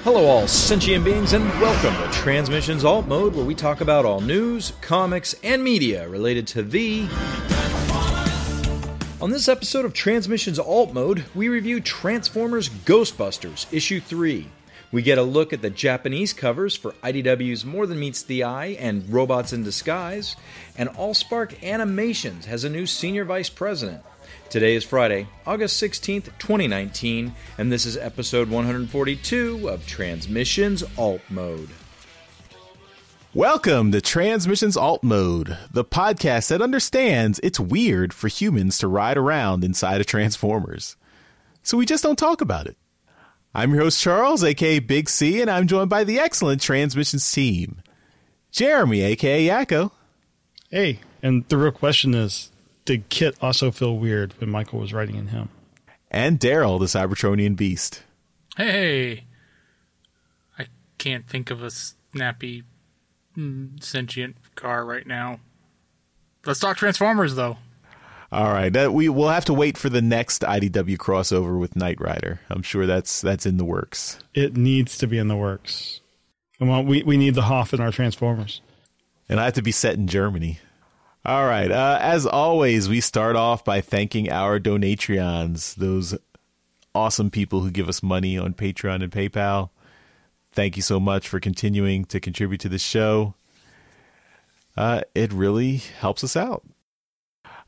Hello all sentient beings and welcome to Transmissions Alt Mode, where we talk about all news, comics, and media related to the... On this episode of Transmissions Alt Mode, we review Transformers Ghostbusters, Issue 3. We get a look at the Japanese covers for IDW's More Than Meets the Eye and Robots in Disguise, and Allspark Animations has a new senior vice president. Today is Friday, August 16th, 2019, and this is episode 142 of Transmissions Alt Mode. Welcome to Transmissions Alt Mode, the podcast that understands it's weird for humans to ride around inside of Transformers. So we just don't talk about it. I'm your host Charles, aka Big C, and I'm joined by the excellent Transmissions team. Jeremy, aka Yakko. Hey, and the real question is, did Kit also feel weird when Michael was writing in him? And Daryl, the Cybertronian beast. Hey, I can't think of a snappy, sentient car right now. Let's talk Transformers, though. All right, we'll have to wait for the next IDW crossover with Knight Rider. I'm sure that's in the works. It needs to be in the works. Come on, we need the Hoff in our Transformers. And I have to be set in Germany. All right. As always, we start off by thanking our Donatreons, those awesome people who give us money on Patreon and PayPal. Thank you so much for continuing to contribute to the show. It really helps us out.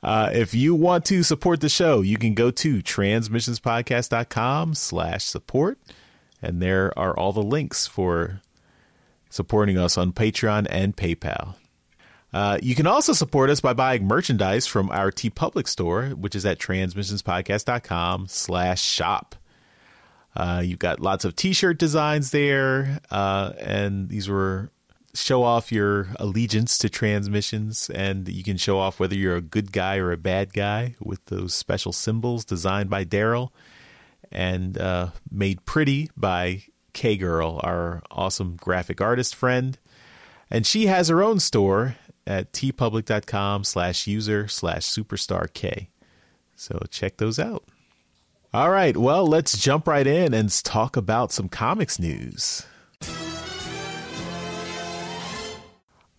If you want to support the show, you can go to transmissionspodcast.com/support, and there are all the links for supporting us on Patreon and PayPal. You can also support us by buying merchandise from our TeePublic store, which is at transmissionspodcast.com/shop. You've got lots of t-shirt designs there, and these were show off your allegiance to Transmissions, and you can show off whether you're a good guy or a bad guy with those special symbols designed by Daryl and made pretty by K-Girl, our awesome graphic artist friend. And she has her own store at teepublic.com/user/superstark. So check those out. All right, well, let's jump right in and talk about some comics news.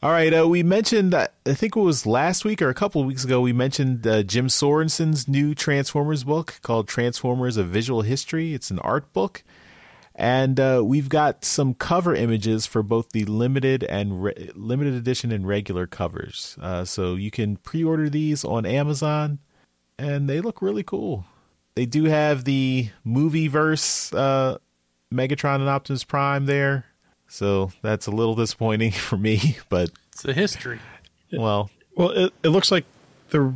All right, we mentioned, I think it was last week or a couple of weeks ago, we mentioned Jim Sorensen's new Transformers book called Transformers: A Visual History. It's an art book. And we've got some cover images for both the limited and limited edition and regular covers. So you can pre-order these on Amazon, and they look really cool. They do have the movie-verse Megatron and Optimus Prime there. So that's a little disappointing for me, but... It's a history. Well, it looks like the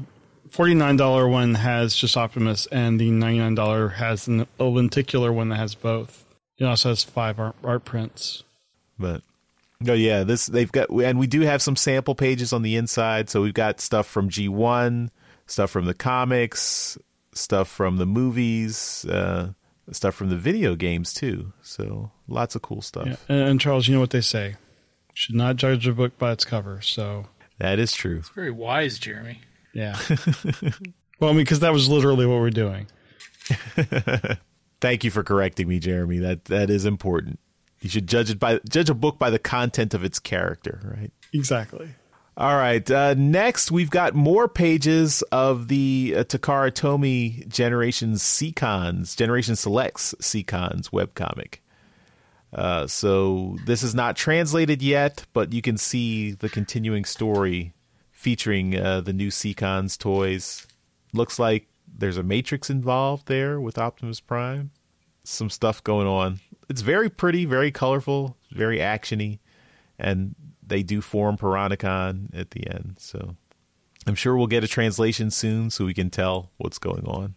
$49 one has just Optimus, and the $99 has a lenticular one that has both. It also has 5 art prints. But no, yeah, they've got, and we do have some sample pages on the inside. So we've got stuff from G1, stuff from the comics, stuff from the movies, stuff from the video games too. So lots of cool stuff. Yeah. And Charles, you know what they say: should not judge a book by its cover. So that is true. It's very wise, Jeremy. Yeah. Well, I mean, because that was literally what we're doing. Thank you for correcting me, Jeremy. That is important. You should judge a book by the content of its character, right? Exactly. All right. Next, we've got more pages of the Takara Tomy Generation Selects Seacons webcomic. So this is not translated yet, but you can see the continuing story featuring the new Seacons toys. Looks like there's a Matrix involved there with Optimus Prime. Some stuff going on. It's very pretty, very colorful, very actiony, and they do form Piranacon at the end. So I'm sure we'll get a translation soon so we can tell what's going on.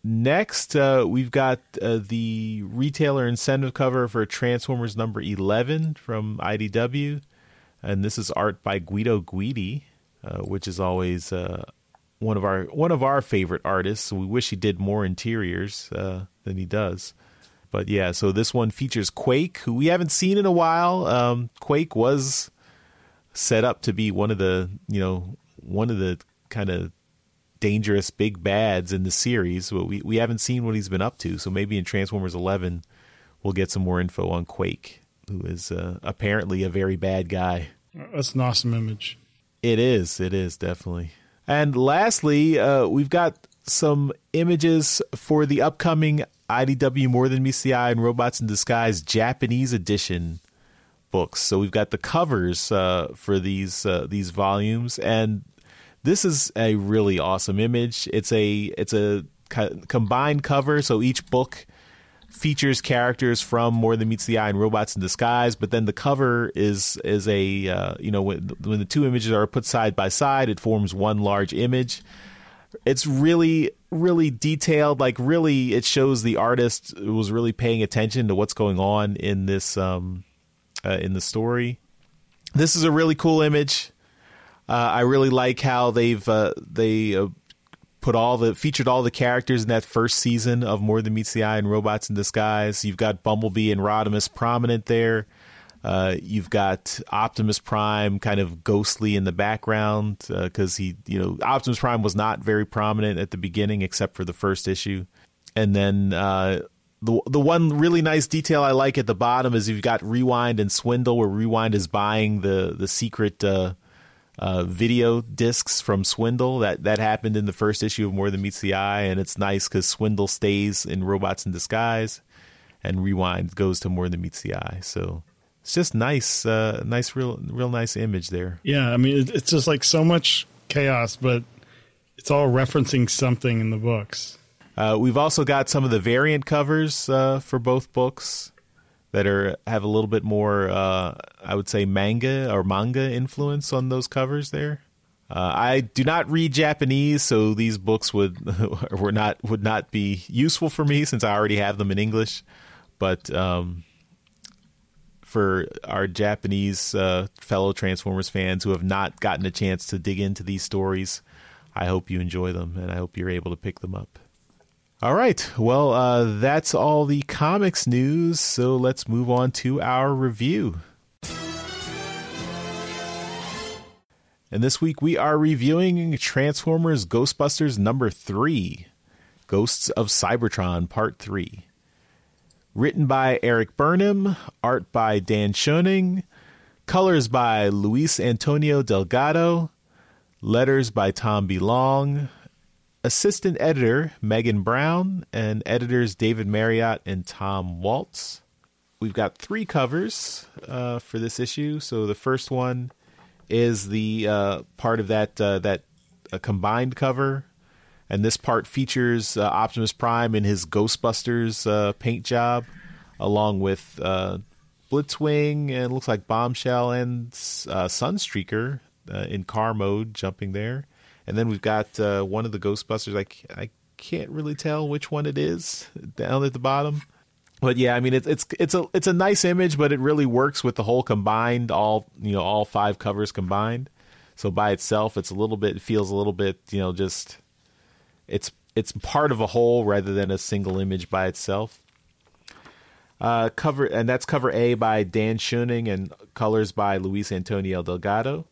Next, we've got the retailer incentive cover for Transformers number 11 from IDW. And this is art by Guido Guidi, which is always one of our favorite artists. We wish he did more interiors than he does. But yeah, so this one features Quake, who we haven't seen in a while. Quake was set up to be one of the kind of dangerous big bads in the series, but we haven't seen what he's been up to. So maybe in Transformers 11 we'll get some more info on Quake, who is apparently a very bad guy. That's an awesome image. It is definitely. And lastly, we've got some images for the upcoming IDW More Than Meets the Eye and Robots in Disguise Japanese edition books. So we've got the covers for these volumes, and this is a really awesome image. It's a combined cover, so each book features characters from More Than Meets the Eye and Robots in Disguise, but then the cover is a when the two images are put side by side, it forms one large image. It's really, really detailed. Like, really, it shows the artist was really paying attention to what's going on in this in the story. This is a really cool image. I really like how they've featured all the characters in that first season of More Than Meets the Eye and Robots in Disguise. You've got Bumblebee and Rodimus prominent there. You've got Optimus Prime kind of ghostly in the background because Optimus Prime was not very prominent at the beginning except for the first issue. And then the one really nice detail I like at the bottom is you've got Rewind and Swindle, where Rewind is buying the secret video discs from Swindle. That happened in the first issue of More Than Meets the Eye, and it's nice because Swindle stays in Robots in Disguise and Rewind goes to More Than Meets the Eye. So it's just nice, real nice image there. Yeah, I mean, it's just like so much chaos, but it's all referencing something in the books. We've also got some of the variant covers for both books that have a little bit more, I would say, manga influence on those covers there. I do not read Japanese, so these books would not be useful for me since I already have them in English. But for our Japanese fellow Transformers fans who have not gotten a chance to dig into these stories, I hope you enjoy them, and I hope you're able to pick them up. All right, well, that's all the comics news, so let's move on to our review. And this week we are reviewing Transformers Ghostbusters number 3, Ghosts of Cybertron Part 3. Written by Eric Burnham, art by Dan Schoening, colors by Luis Antonio Delgado, letters by Tom B. Long, assistant editor Megan Brown, and editors David Marriott and Tom Waltz. We've got 3 covers for this issue. So the first one is the part of that combined cover, and this part features Optimus Prime in his Ghostbusters paint job, along with Blitzwing and looks like Bombshell and Sunstreaker in car mode jumping there. And then we've got one of the Ghostbusters. I can't really tell which one it is down at the bottom. But yeah, I mean it's a nice image, but it really works with the whole combined, all 5 covers combined. So by itself, it feels a little bit, just it's part of a whole rather than a single image by itself. That's cover A by Dan Schoening and colors by Luis Antonio Delgado.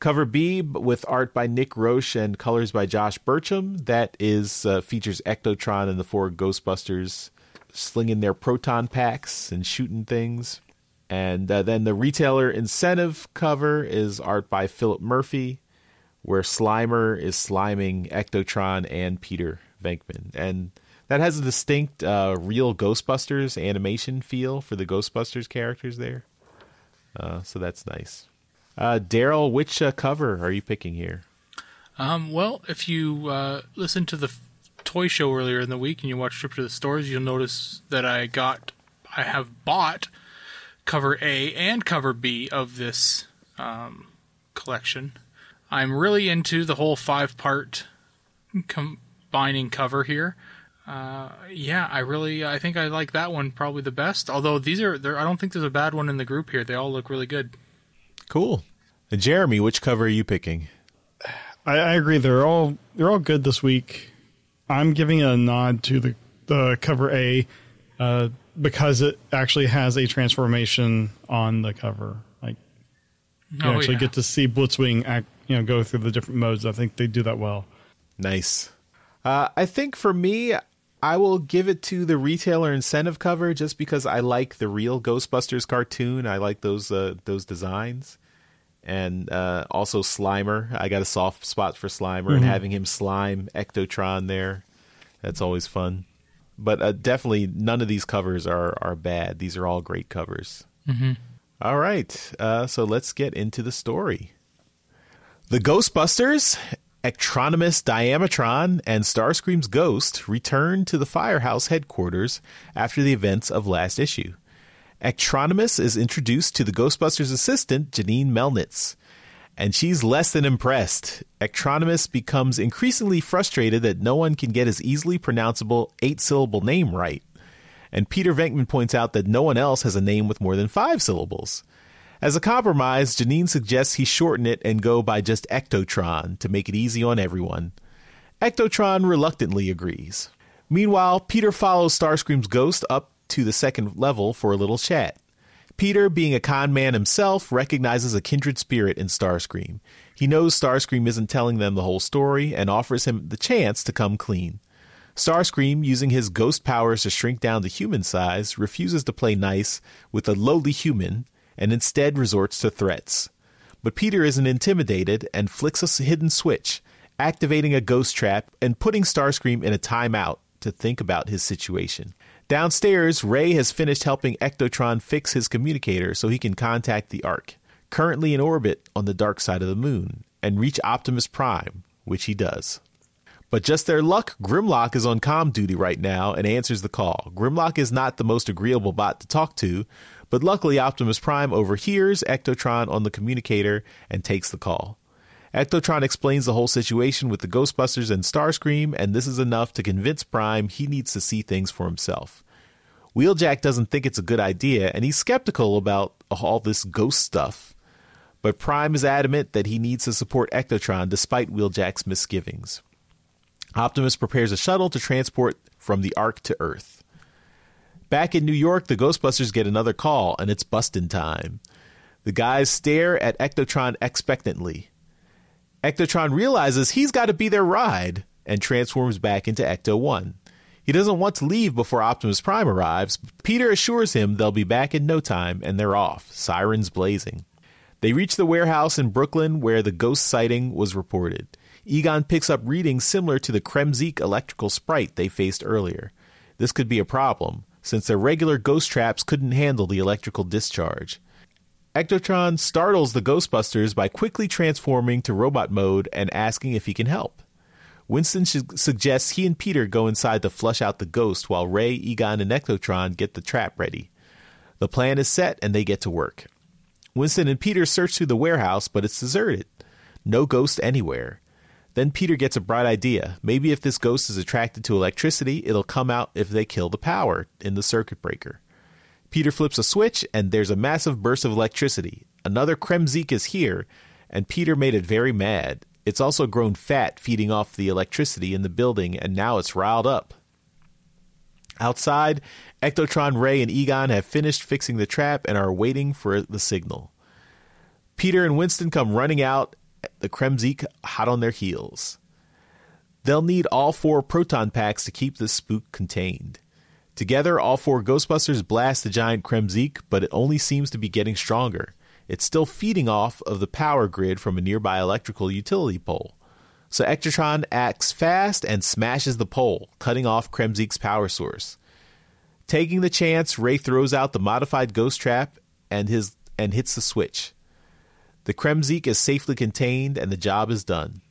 Cover B with art by Nick Roche and colors by Josh Burcham. That features Ectotron and the 4 Ghostbusters slinging their proton packs and shooting things. And then the retailer incentive cover is art by Philip Murphy, where Slimer is sliming Ectotron and Peter Venkman. And that has a distinct real Ghostbusters animation feel for the Ghostbusters characters there. So that's nice. Daryl, which cover are you picking here? Well, if you listened to the toy show earlier in the week and you watched Trip to the Stores, you'll notice that I have bought cover A and cover B of this collection. I'm really into the whole 5-part combining cover here. I think I like that one probably the best. Although I don't think there's a bad one in the group here. They all look really good. Cool. And Jeremy, which cover are you picking? I agree. They're all good this week. I'm giving a nod to the cover A because it actually has a transformation on the cover. Like you get to see Blitzwing go through the different modes. I think they do that well. Nice. I think for me, I will give it to the retailer incentive cover just because I like the real Ghostbusters cartoon. I like those designs. And also Slimer. I got a soft spot for Slimer, and having him slime Ectotron there, that's always fun. But definitely none of these covers are bad. These are all great covers. Mm-hmm. All right, so let's get into the story. The Ghostbusters, Ectronimus Diamatron, and Starscream's ghost return to the Firehouse headquarters after the events of last issue. Ectronimus is introduced to the Ghostbusters' assistant, Janine Melnitz, and she's less than impressed. Ectronimus becomes increasingly frustrated that no one can get his easily pronounceable 8-syllable name right. And Peter Venkman points out that no one else has a name with more than 5 syllables. As a compromise, Janine suggests he shorten it and go by just Ectotron to make it easy on everyone. Ectotron reluctantly agrees. Meanwhile, Peter follows Starscream's ghost up to the second level for a little chat. Peter, being a con man himself, recognizes a kindred spirit in Starscream. He knows Starscream isn't telling them the whole story and offers him the chance to come clean. Starscream, using his ghost powers to shrink down to human size, refuses to play nice with a lowly human and instead resorts to threats. But Peter isn't intimidated and flicks a hidden switch, activating a ghost trap and putting Starscream in a timeout to think about his situation. Downstairs, Ray has finished helping Ectotron fix his communicator so he can contact the Ark, currently in orbit on the dark side of the moon, and reach Optimus Prime, which he does. But just their luck, Grimlock is on comm duty right now and answers the call. Grimlock is not the most agreeable bot to talk to, but luckily Optimus Prime overhears Ectotron on the communicator and takes the call. Ectotron explains the whole situation with the Ghostbusters and Starscream, and this is enough to convince Prime he needs to see things for himself. Wheeljack doesn't think it's a good idea, and he's skeptical about all this ghost stuff. But Prime is adamant that he needs to support Ectotron despite Wheeljack's misgivings. Optimus prepares a shuttle to transport from the Ark to Earth. Back in New York, the Ghostbusters get another call, and it's bustin' time. The guys stare at Ectotron expectantly. Ectotron realizes he's got to be their ride and transforms back into Ecto-1. He doesn't want to leave before Optimus Prime arrives. Peter assures him they'll be back in no time, and they're off, sirens blazing. They reach the warehouse in Brooklyn where the ghost sighting was reported. Egon picks up readings similar to the Kremzik electrical sprite they faced earlier. This could be a problem, since their regular ghost traps couldn't handle the electrical discharge. Ectotron startles the Ghostbusters by quickly transforming to robot mode and asking if he can help. Winston suggests he and Peter go inside to flush out the ghost while Ray, Egon, and Ectotron get the trap ready. The plan is set and they get to work. Winston and Peter search through the warehouse, but it's deserted. No ghost anywhere. Then Peter gets a bright idea. Maybe if this ghost is attracted to electricity, it'll come out if they kill the power in the circuit breaker. Peter flips a switch, and there's a massive burst of electricity. Another Kremzik is here, and Peter made it very mad. It's also grown fat, feeding off the electricity in the building, and now it's riled up. Outside, Ectotron, Ray, and Egon have finished fixing the trap and are waiting for the signal. Peter and Winston come running out, the Kremzik hot on their heels. They'll need all 4 proton packs to keep this spook contained. Together, all 4 Ghostbusters blast the giant Kremzik, but it only seems to be getting stronger. It's still feeding off of the power grid from a nearby electrical utility pole. So Ectotron acts fast and smashes the pole, cutting off Kremzik's power source. Taking the chance, Ray throws out the modified ghost trap and hits the switch. The Kremzik is safely contained and the job is done.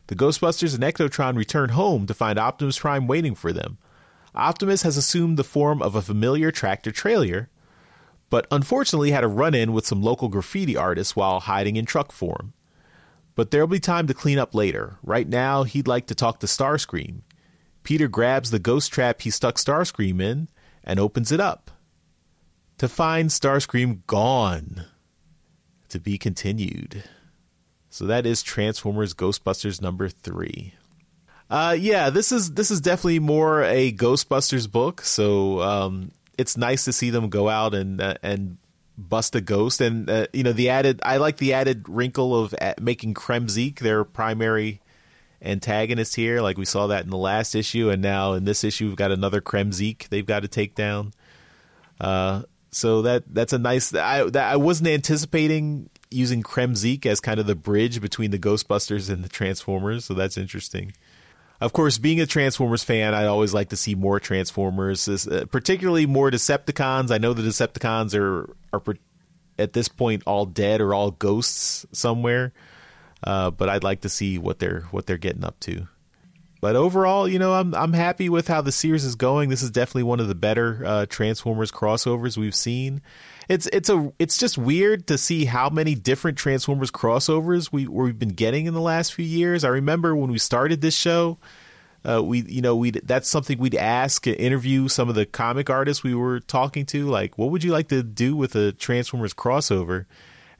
The Ghostbusters and Ectotron return home to find Optimus Prime waiting for them. Optimus has assumed the form of a familiar tractor-trailer, but unfortunately had a run-in with some local graffiti artists while hiding in truck form. But there'll be time to clean up later. Right now, he'd like to talk to Starscream. Peter grabs the ghost trap he stuck Starscream in and opens it up to find Starscream gone. To be continued. So that is Transformers Ghostbusters number 3. This is definitely more a Ghostbusters book. So it's nice to see them go out and bust a ghost, and I like the added wrinkle of making Kremzik their primary antagonist here. Like we saw that in the last issue, and now in this issue we've got another Kremzeek they've got to take down. So that's a nice. I wasn't anticipating using Kremzeek as kind of the bridge between the Ghostbusters and the Transformers, so that's interesting. Of course, being a Transformers fan, I always like to see more Transformers, particularly more Decepticons. I know the Decepticons are at this point all dead or all ghosts somewhere, but I'd like to see what they're getting up to. But overall, I'm happy with how the series is going. This is definitely one of the better Transformers crossovers we've seen. It's just weird to see how many different Transformers crossovers we've been getting in the last few years. I remember when we started this show, that's something we'd ask, interview some of the comic artists we were talking to, like, what would you like to do with a Transformers crossover?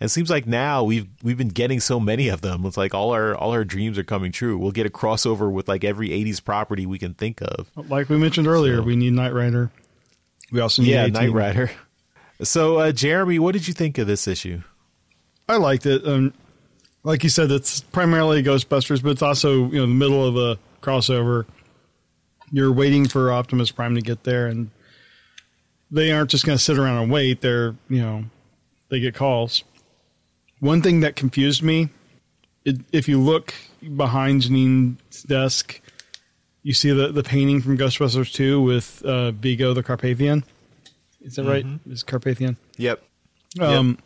And it seems like now we've been getting so many of them. It's like all our dreams are coming true. We'll get a crossover with like every 80s property we can think of. Like we mentioned earlier, we need Knight Rider. We also need A-Team. Knight Rider. So, Jeremy, what did you think of this issue? I liked it. Like you said, it's primarily Ghostbusters, but it's also the middle of a crossover. You're waiting for Optimus Prime to get there, and they aren't just going to sit around and wait. They're they get calls. One thing that confused me, if you look behind Janine's desk, you see the painting from Ghostbusters 2 with Vigo the Carpathian. Is that right? Is Carpathian? Yep. And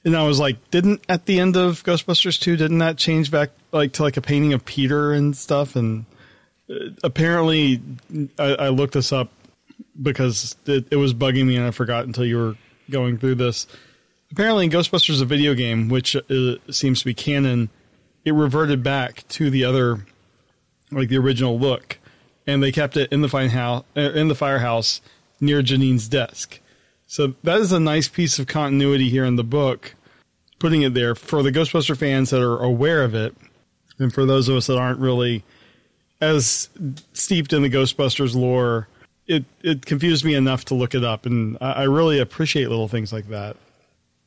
I was like, at the end of Ghostbusters 2, didn't that change back like to like a painting of Peter and stuff? And apparently, I looked this up because it was bugging me and I forgot until you were going through this. Apparently, in Ghostbusters, a video game, which seems to be canon, it reverted back to the other, like the original look, and they kept it in the firehouse near Janine's desk. So that is a nice piece of continuity here in the book, putting it there for the Ghostbuster fans that are aware of it, and for those of us that aren't really as steeped in the Ghostbusters lore. It confused me enough to look it up, and I really appreciate little things like that.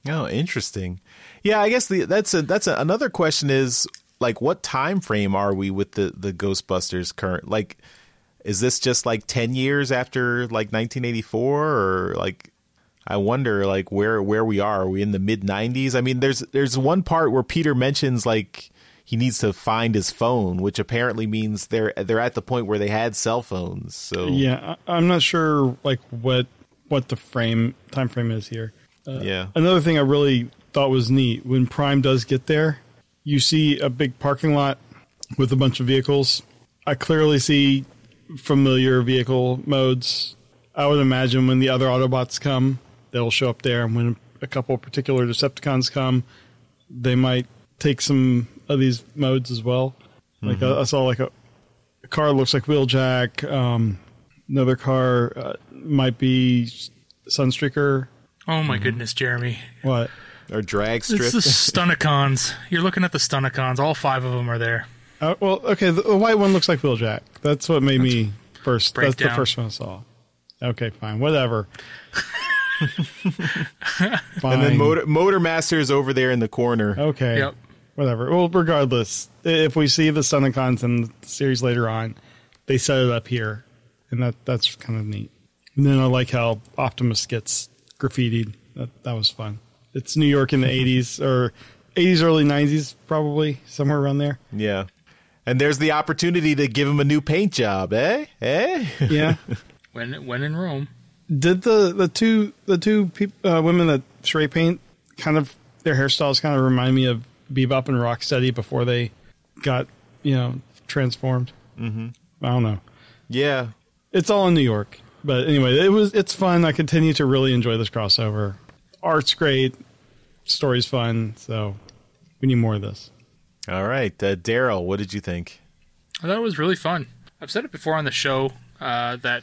Oh, interesting. Yeah, I guess that's another question is, like, what time frame are we with the Ghostbusters current? Like, is this just like 10 years after like 1984, or like, I wonder like where we are. Are we in the mid 90s? I mean, there's one part where Peter mentions like he needs to find his phone, which apparently means they're at the point where they had cell phones. So yeah, I'm not sure like what the time frame is here. Another thing I really thought was neat, when Prime does get there, you see a big parking lot with a bunch of vehicles. I clearly see familiar vehicle modes. I would imagine when the other Autobots come, they'll show up there. And when a couple of particular Decepticons come, they might take some of these modes as well. Like I saw like a car that looks like Wheeljack. Another car might be Sunstreaker. Oh my goodness, Jeremy. What? Or Drag Strip. It's the Stunicons. You're looking at the Stunicons. All 5 of them are there. Well, okay, the white one looks like Wheeljack. That's what made me first. Breakdown. That's the first one I saw. Okay, fine, whatever. Fine. And then Motormaster is over there in the corner. Okay, yep. Whatever. Well, regardless, if we see the Stunicons in the series later on, they set it up here, and that's kind of neat. And then I like how Optimus gets graffitied. That was fun. It's New York in the 80s, or 80s, early 90s, probably, somewhere around there. Yeah. And there's the opportunity to give him a new paint job, eh? Yeah. When in Rome. Did the two women that spray paint, kind of, their hairstyles kind of remind me of Bebop and Rocksteady before they got, transformed? Mm-hmm. I don't know. Yeah. It's all in New York. But anyway, it's fun. I continue to really enjoy this crossover. Art's great. Story's fun. So we need more of this. All right. Daryl, what did you think? I thought it was really fun. I've said it before on the show that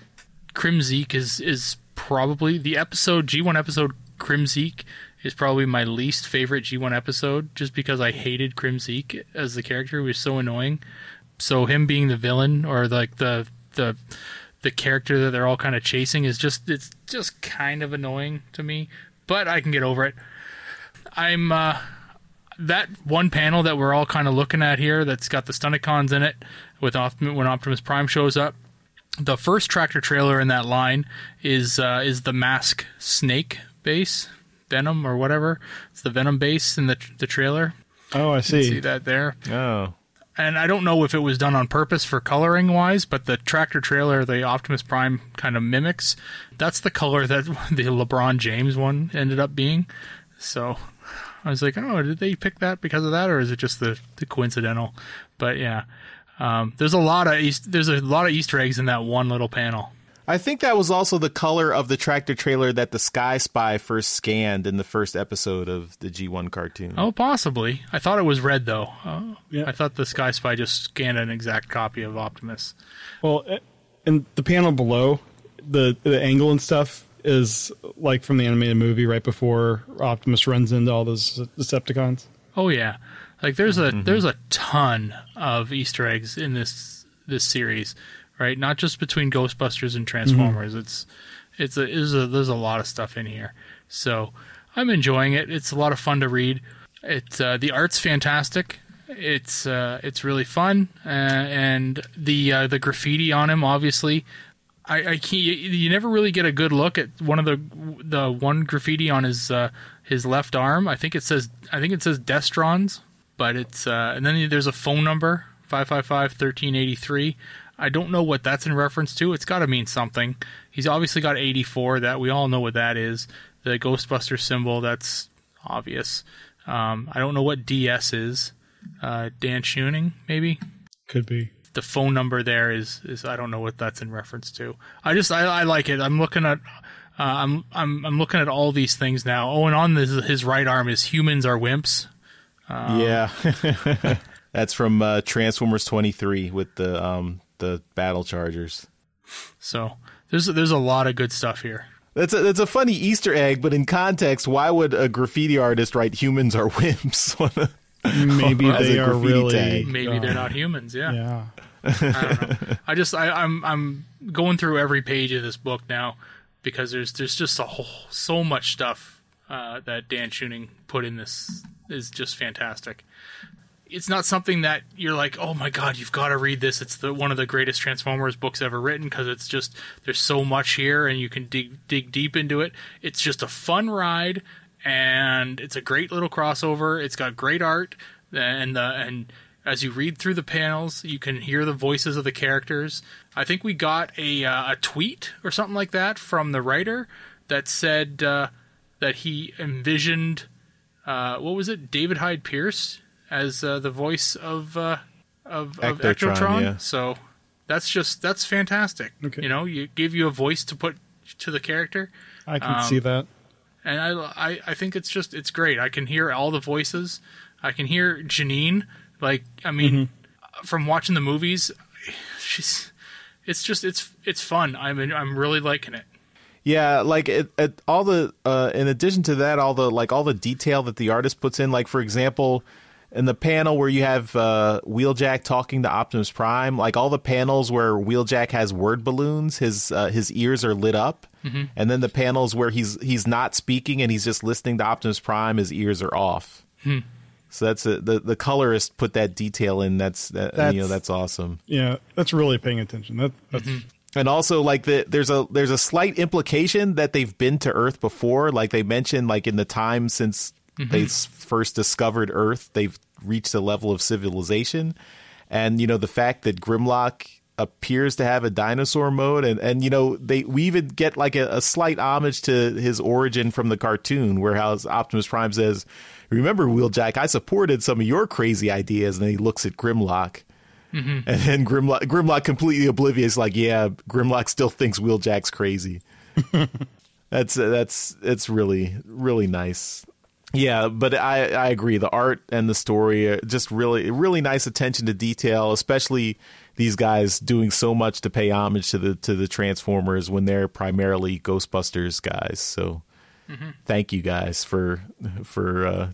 Kremzeek is probably the G1 episode. Kremzeek is probably my least favorite G1 episode, just because I hated Kremzeek as the character. He was so annoying. So him being the villain, or like the character that they're all kind of chasing, it's just kind of annoying to me, but I can get over it. that one panel that we're all kind of looking at here that's got the Stunticons in it with when Optimus Prime shows up. The first tractor trailer in that line is the Mask Snake base, Venom or whatever. It's the Venom base in the trailer. Oh, I see. You can see that there. Oh. And I don't know if it was done on purpose for coloring wise, but the tractor trailer the Optimus Prime kind of mimics. That's the color that the LeBron James one ended up being. So I was like, oh, did they pick that because of that, or is it just the coincidental? But yeah, there's a lot of Easter eggs in that one little panel. I think that was also the color of the tractor trailer that the Sky Spy first scanned in the first episode of the G1 cartoon. Oh, possibly. I thought it was red, though. Yeah. I thought the Sky Spy just scanned an exact copy of Optimus. Well, and the panel below, the angle and stuff is like from the animated movie right before Optimus runs into all those Decepticons. Oh, yeah. Like, there's a ton of Easter eggs in this series. Right, not just between Ghostbusters and Transformers. Mm-hmm. There's a lot of stuff in here. So I'm enjoying it. It's a lot of fun to read. The art's fantastic. It's really fun, and the graffiti on him, obviously. You never really get a good look at one of the one graffiti on his left arm. I think it says Destrons, but it's and then there's a phone number 555-1383. I don't know what that's in reference to. It's got to mean something. He's obviously got 84. That we all know what that is. The Ghostbuster symbol, that's obvious. I don't know what DS is. Dan Schuning, maybe? Could be. The phone number there is I don't know what that's in reference to. I like it. I'm looking at I'm looking at all these things now. Oh, and on his right arm is "Humans are wimps." Yeah. That's from Transformers 23 with the battle chargers. So there's a lot of good stuff here. That's a funny Easter egg, but in context, why would a graffiti artist write "humans are wimps"? Maybe they are really tag? Maybe they're not humans. Yeah. I don't know. I'm going through every page of this book now because there's just so much stuff that Dan Schuning put in this is just fantastic. It's not something that you're like, oh my god, you've got to read this. It's one of the greatest Transformers books ever written because it's just there's so much here and you can dig deep into it. It's just a fun ride and it's a great little crossover. It's got great art and as you read through the panels, you can hear the voices of the characters. I think we got a tweet or something like that from the writer that said that he envisioned what was it, David Hyde Pierce as the voice of Ectotron. Yeah. So that's fantastic. Okay. You know, you give you a voice to put to the character. I can see that. And I think it's great. I can hear all the voices. I can hear Janine. Like, I mean, from watching the movies, it's fun. I'm really liking it. Yeah, like all the in addition to that, all the detail that the artist puts in. Like, for example, in the panel where you have Wheeljack talking to Optimus Prime, like all the panels where Wheeljack has word balloons, his ears are lit up, and then the panels where he's not speaking and he's just listening to Optimus Prime, his ears are off. So that's the colorist put that detail in. That's awesome. Yeah, that's really paying attention. That's And also, like there's a slight implication that they've been to Earth before. Like they mentioned, like in the time since they first discovered Earth, they've reached a level of civilization. And the fact that Grimlock appears to have a dinosaur mode, and we even get like a slight homage to his origin from the cartoon, where Optimus Prime says, "Remember, Wheeljack, I supported some of your crazy ideas," and then he looks at Grimlock. And then Grimlock completely oblivious, like, yeah, Grimlock still thinks Wheeljack's crazy. It's really, really nice. Yeah, but I agree. The art and the story are just really, really nice attention to detail, especially these guys doing so much to pay homage to the Transformers when they're primarily Ghostbusters guys. So thank you guys for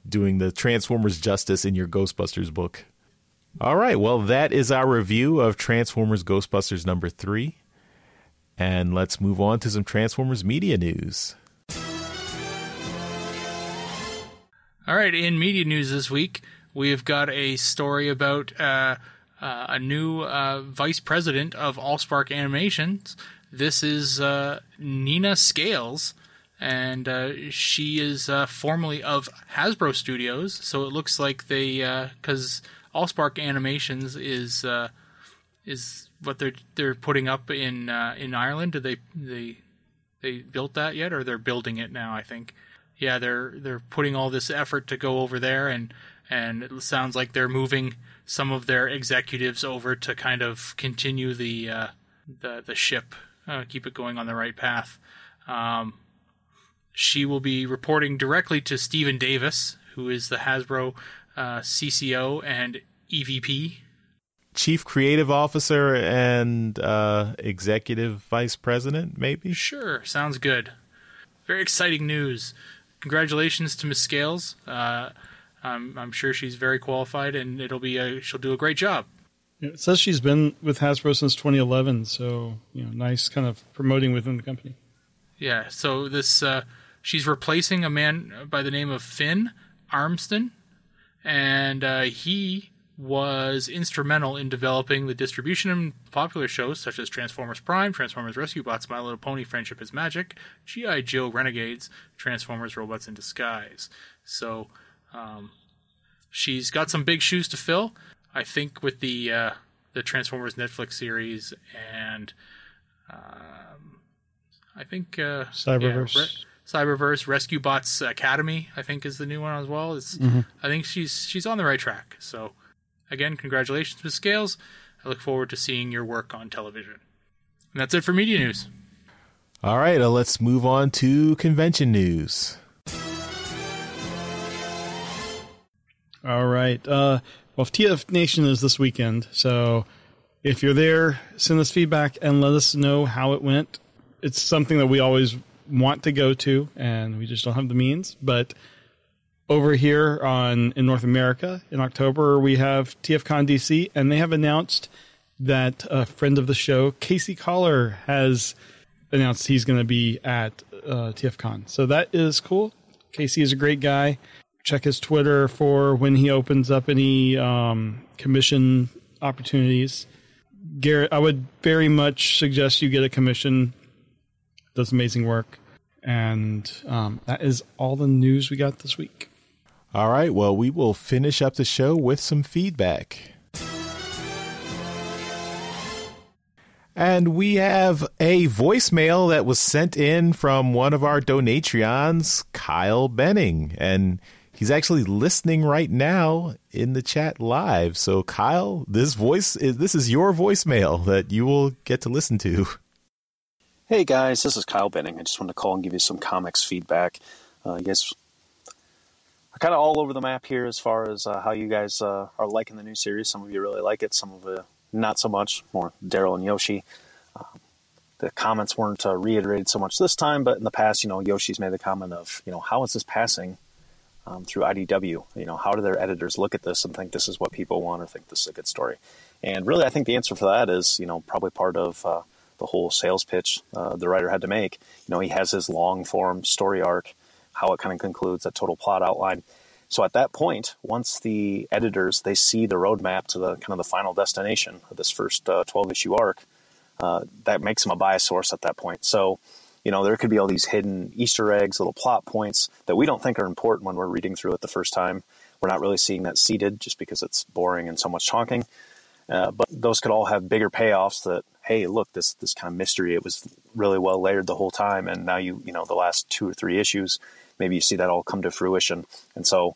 doing the Transformers justice in your Ghostbusters book. All right, well, that is our review of Transformers Ghostbusters number 3. And let's move on to some Transformers media news. All right, in media news this week, we've got a story about a new vice president of Allspark Animations. This is Nina Scales, and she is formerly of Hasbro Studios. So it looks like they, because Allspark Animations is what they're putting up in Ireland. Did they built that yet, or they're building it now? I think. Yeah, they're putting all this effort to go over there, and it sounds like they're moving some of their executives over to kind of continue the ship, keep it going on the right path. She will be reporting directly to Stephen Davis, who is the Hasbro CCO and EVP. Chief Creative Officer and Executive Vice President, maybe? Sure, sounds good. Very exciting news. Congratulations to Ms. Scales. I'm sure she's very qualified, and she'll do a great job. Yeah, it says she's been with Hasbro since 2011, so nice kind of promoting within the company. Yeah, so this she's replacing a man by the name of Finn Armston, and he was instrumental in developing the distribution of popular shows such as Transformers Prime, Transformers Rescue Bots, My Little Pony, Friendship is Magic, G.I. Joe Renegades, Transformers Robots in Disguise. So she's got some big shoes to fill, I think, with the Transformers Netflix series, and I think Cyberverse. Cyberverse, Rescue Bots Academy, I think, is the new one as well. I think she's on the right track. So again, congratulations, Ms. Scales. I look forward to seeing your work on television. And that's it for media news. All right, let's move on to convention news. All right. Well, TF Nation is this weekend, so if you're there, send us feedback and let us know how it went. It's something that we always want to go to, and we just don't have the means. But over here in North America, in October, we have TFCon DC, and they have announced that a friend of the show, Casey Collar, has announced he's going to be at TFCon. So that is cool. Casey is a great guy. Check his Twitter for when he opens up any commission opportunities. Garrett, I would very much suggest you get a commission. Does amazing work. And that is all the news we got this week. All right, well, we will finish up the show with some feedback. And we have a voicemail that was sent in from one of our Donatreons, Kyle Benning. And he's actually listening right now in the chat live. So, Kyle, this is your voicemail that you will get to listen to. Hey guys, this is Kyle Benning. I just wanted to call and give you some comics feedback. You guys are kind of all over the map here as far as how you guys are liking the new series. Some of you really like it, some of you not so much, more Daryl and Yoshi. The comments weren't reiterated so much this time, but in the past, Yoshi's made the comment of, how is this passing through IDW? How do their editors look at this and think this is what people want or think this is a good story? And really, I think the answer for that is, probably part of the whole sales pitch the writer had to make. He has his long-form story arc, how it kind of concludes, that total plot outline. So at that point, once the editors, they see the roadmap to the kind of the final destination of this first 12-issue arc, that makes them a bias source at that point. So, there could be all these hidden Easter eggs, little plot points that we don't think are important when we're reading through it the first time. We're not really seeing that seeded just because it's boring and so much talking. But those could all have bigger payoffs that, hey, look, this kind of mystery, it was really well layered the whole time. And now the last 2 or 3 issues, maybe you see that all come to fruition. And so,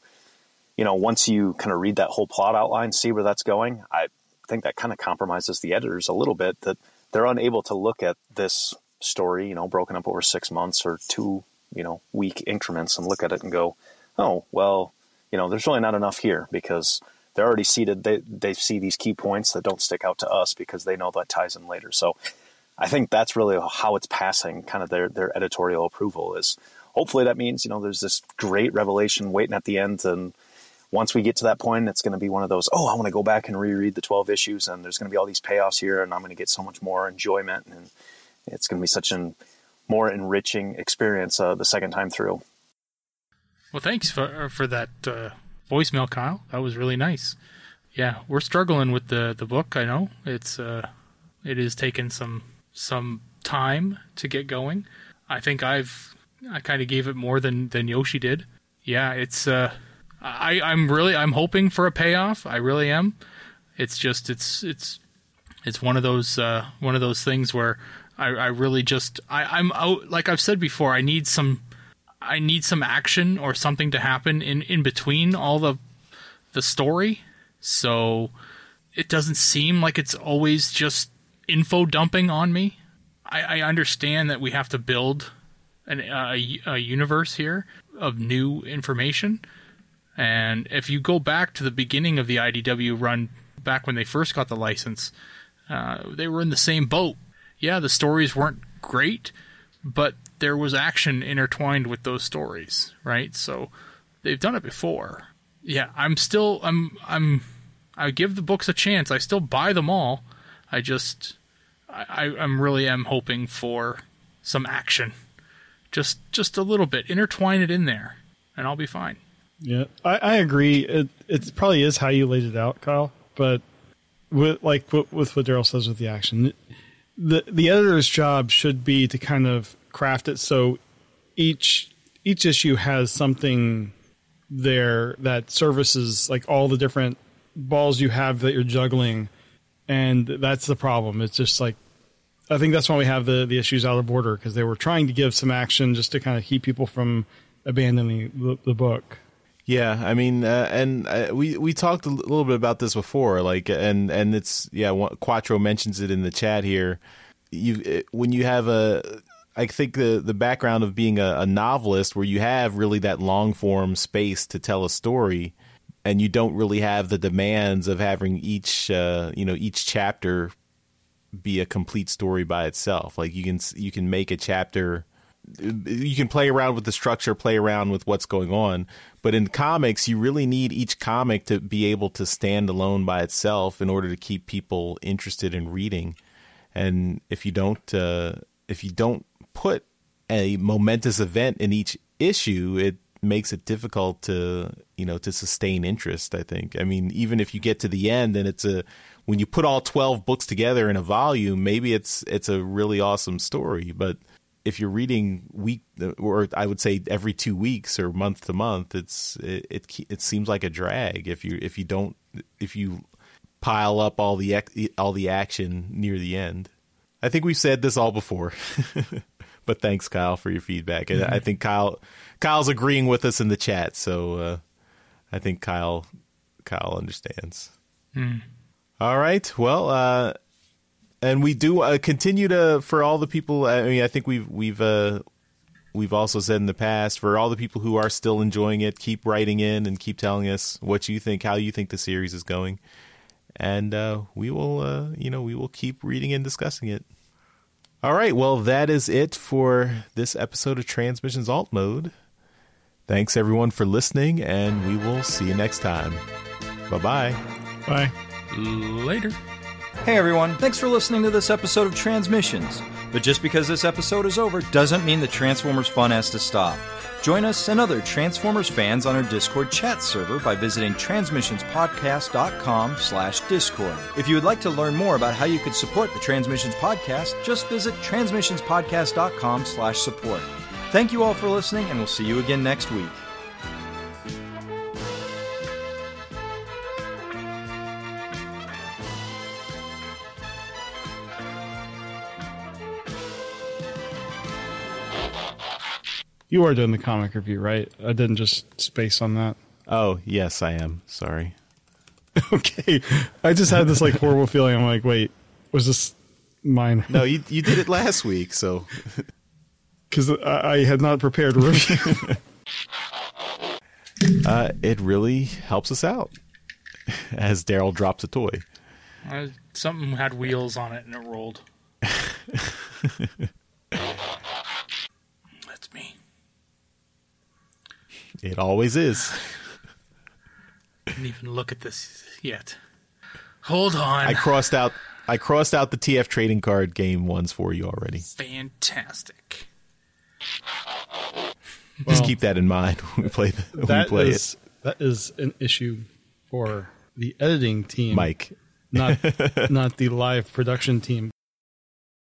once you kind of read that whole plot outline, see where that's going, I think that kind of compromises the editors a little bit, that they're unable to look at this story, broken up over 6 months or 2, week increments and look at it and go, oh, well, there's really not enough here because they're already seated. They see these key points that don't stick out to us because they know that ties in later. So I think that's really how it's passing kind of their editorial approval is. Hopefully that means, there's this great revelation waiting at the end. And once we get to that point, it's going to be one of those, I want to go back and reread the 12 issues and there's going to be all these payoffs here and I'm going to get so much more enjoyment and it's going to be such a more enriching experience the second time through. Well, thanks for that voicemail, Kyle. That was really nice. Yeah, we're struggling with the book. I know it is taking some time to get going. I think I kind of gave it more than Yoshi did. Yeah, it's I'm hoping for a payoff. I really am. It's just it's one of those things where I really just I'm out. Like I've said before, I need some action or something to happen in between all the story. So it doesn't seem like it's always just info dumping on me. I understand that we have to build a universe here of new information. And if you go back to the beginning of the IDW run, back when they first got the license, they were in the same boat. Yeah, the stories weren't great, but there was action intertwined with those stories, right? So they've done it before. Yeah, I give the books a chance. I still buy them all. I'm really hoping for some action. Just a little bit. Intertwine it in there, and I'll be fine. Yeah, I agree. It probably is how you laid it out, Kyle. But with what Daryl says with the action, the editor's job should be to kind of craft it so each issue has something there that services like all the different balls you have that you're juggling, and that's the problem. It's just like, I think that's why we have the issues out of order, because they were trying to give some action just to kind of keep people from abandoning the book. Yeah, I mean, we talked a little bit about this before, like, and it's, Quattro mentions it in the chat here. When you have I think the background of being a novelist, where you have really that long form space to tell a story, and you don't really have the demands of having each chapter be a complete story by itself. Like you can make a chapter, you can play around with the structure, play around with what's going on, but in comics you really need each comic to be able to stand alone by itself in order to keep people interested in reading. And if you don't put a momentous event in each issue, it makes it difficult to sustain interest, I think. I mean, even if you get to the end and when you put all 12 books together in a volume, maybe it's a really awesome story. But if you're reading or I would say every 2 weeks or month to month, it seems like a drag if you pile up all the action near the end. I think we've said this all before. But thanks, Kyle, for your feedback. And I think Kyle's agreeing with us in the chat, so I think Kyle understands. All right. Well, and we do continue to, for all the people. I mean, I think we've also said in the past, for all the people who are still enjoying it, keep writing in and keep telling us what you think, how you think the series is going, and we will keep reading and discussing it. All right, well, that is it for this episode of Transmissions Alt Mode. Thanks, everyone, for listening, and we will see you next time. Bye-bye. Bye. Later. Hey, everyone. Thanks for listening to this episode of Transmissions. But just because this episode is over doesn't mean the Transformers fun has to stop. Join us and other Transformers fans on our Discord chat server by visiting transmissionspodcast.com/Discord. If you would like to learn more about how you could support the Transmissions Podcast, just visit transmissionspodcast.com/support. Thank you all for listening, and we'll see you again next week. You are doing the comic review, right? I didn't just space on that. Oh, yes, I am. Sorry. Okay. I just had this horrible feeling. I'm like, wait, was this mine? No, you did it last week, so. Because I had not prepared a review. It really helps us out as Daryl drops a toy. Something had wheels on it and it rolled. That's me. It always is. Didn't even look at this yet. Hold on. I crossed out the TF trading card game ones for you already. Fantastic. Just keep that in mind when we play it. That is an issue for the editing team, Mike. not the live production team.